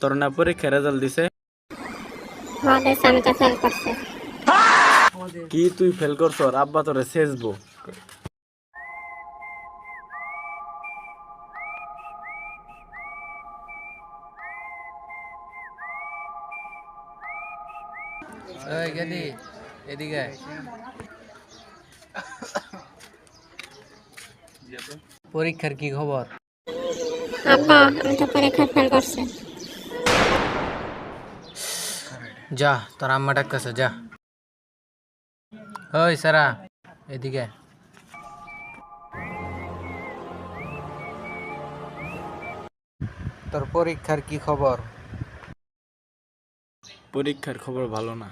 তোর না পরীক্ষার রেজাল্ট দিছে? আমি তো ফেল করছি। কি তুই ফেল করছ? আব্বা তোরে সেজবো। ওই গেদি এদিকে পরীক্ষার কি খবর? আব্বা আমি তো পরীক্ষায় ফেল করছি। যা তোর আম্মা ডাকতেছে যা। ওই সারা এদিকে। তোর পরীক্ষার কি খবর? পরীক্ষার খবর ভালো না।